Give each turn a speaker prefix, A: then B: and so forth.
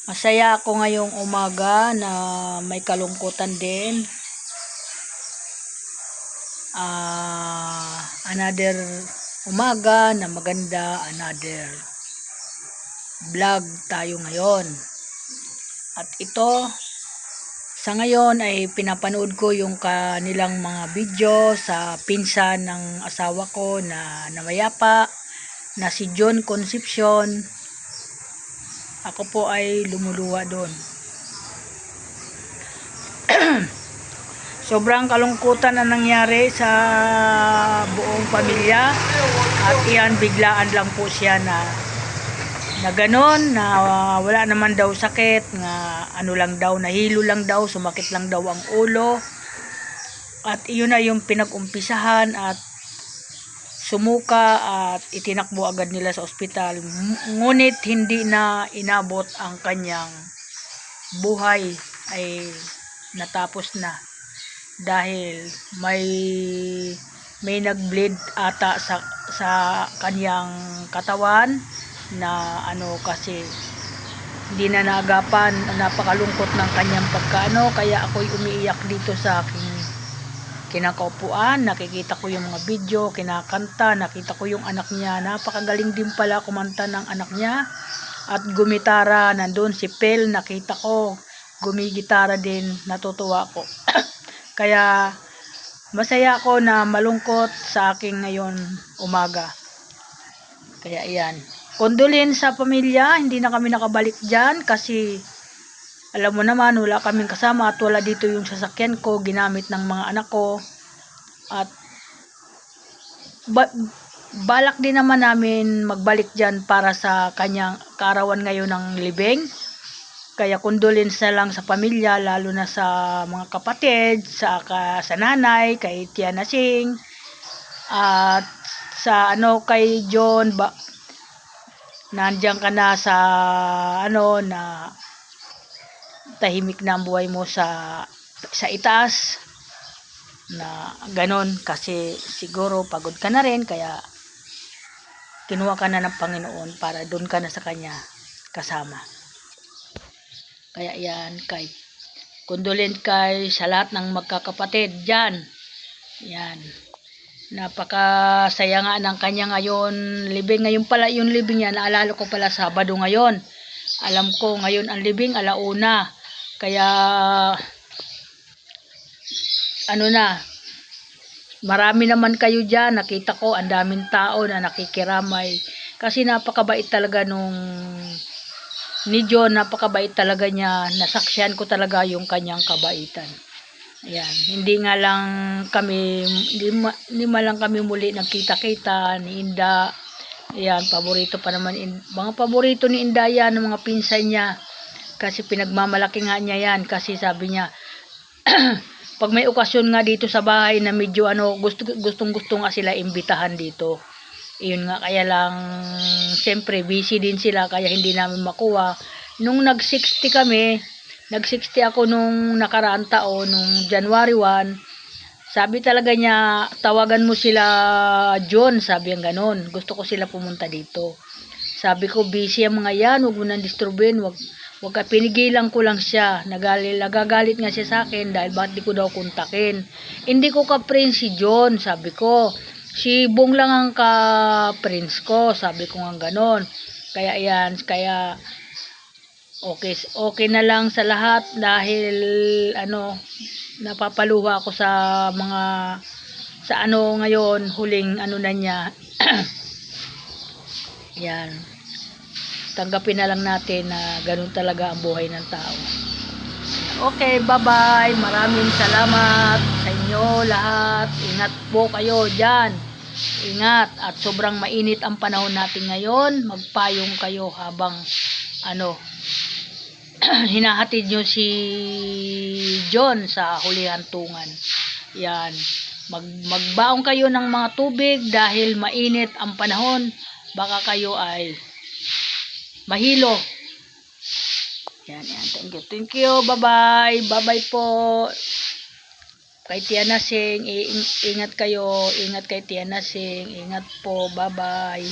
A: Masaya ako ngayong umaga na may kalungkutan din. Another umaga na maganda, another vlog tayo ngayon. At ito, sa ngayon ay pinapanood ko yung kanilang mga video sa pinsan ng asawa ko na namayapa, na si John Concepcion. Ako po ay lumuluwa doon. Sobrang kalungkutan na nangyari sa buong pamilya. At iyan, biglaan lang po siya na ganon, na wala naman daw sakit, nga ano lang daw, nahilo lang daw, sumakit lang daw ang ulo. At iyon na yung pinag-umpisahan at sumuka at itinakbo agad nila sa ospital. Ngunit hindi na inabot ang kanyang buhay, ay natapos na dahil may nag-bleed ata sa kanyang katawan na kasi hindi na naagapan. Napakalungkot ng kanyang pagkaano, kaya ako'y umiiyak dito sa aking kinakaupuan. Nakikita ko yung mga video, kinakanta, nakita ko yung anak niya. Napakagaling din pala kumanta ng anak niya. At gumitara, nandun si Pel, nakita ko, gumigitara din, natutuwa ko. Kaya masaya ako na malungkot sa aking ngayon umaga. Kaya iyan, kondolin sa pamilya, hindi na kami nakabalik dyan kasi alam mo naman, wala kaming kasama at wala dito yung sasakyan ko, ginamit ng mga anak ko. At balak din naman namin magbalik dyan para sa kanyang kaarawan ngayon ng libing. Kaya condolence na lang sa pamilya, lalo na sa mga kapatid, sa nanay, kay Tia Nasing, at sa kay John, nandiyan ka na sa na tahimik na ang buhay mo sa itaas, na ganon, kasi siguro pagod ka na rin, kaya kinuha ka na ng Panginoon para doon ka na sa kanya kasama. Kaya yan, condolence kay sa lahat ng magkakapatid dyan. Yan, napakasaya nga ng kanya ngayon libing. Ngayon pala yung libing niya, naalala ko pala Sabado ngayon. Alam ko ngayon ang libing 1:00. Kaya marami naman kayo dyan. Nakita ko ang daming tao na nakikiramay. Kasi napakabait talaga ni John, napakabait talaga niya. Nasaksihan ko talaga yung kanyang kabaitan. Ayan, hindi lang kami muli nagkita-kita ni Inda. Ayan, paborito pa naman, mga paborito ni Inda yan, ng mga pinsan niya. Kasi pinagmamalaki nga niya yan, kasi sabi niya, pag may okasyon nga dito sa bahay na medyo gustong nga sila imbitahan dito. Iyon nga, kaya lang siyempre busy din sila, kaya hindi namin makuha. Nung nag-60 kami, nag-60 ako nung nakaraang taon, nung January 1, sabi talaga niya, tawagan mo sila John, sabi ang ganon, gusto ko sila pumunta dito. Sabi ko, busy ang mga yan, huwag mo nang disturbin, wag ka, pinigilan ko lang siya. Nagagalit nga siya sa akin dahil bakit di ko daw kontakin. Hindi ko ka-friend si John, sabi ko. Si Bong lang ang ka-friends ko, sabi ko nga ganon. Kaya yan, kaya okay na lang sa lahat dahil napapaluha ako sa mga ngayon, huling na niya. Yan, tanggapin na lang natin na ganun talaga ang buhay ng tao. Okay, bye-bye. Maraming salamat sa inyo lahat. Ingat po kayo dyan. Ingat. At sobrang mainit ang panahon natin ngayon. Magpayong kayo habang hinahatid nyo si John sa hulihantungan. Yan. Magbaong kayo ng mga tubig dahil mainit ang panahon. Baka kayo ay mahilo. Yan. Thank you. Bye-bye. Bye-bye po. Kay Tia Nasing, ingat kayo. Ingat kay Tia Nasing. Ingat po. Bye-bye.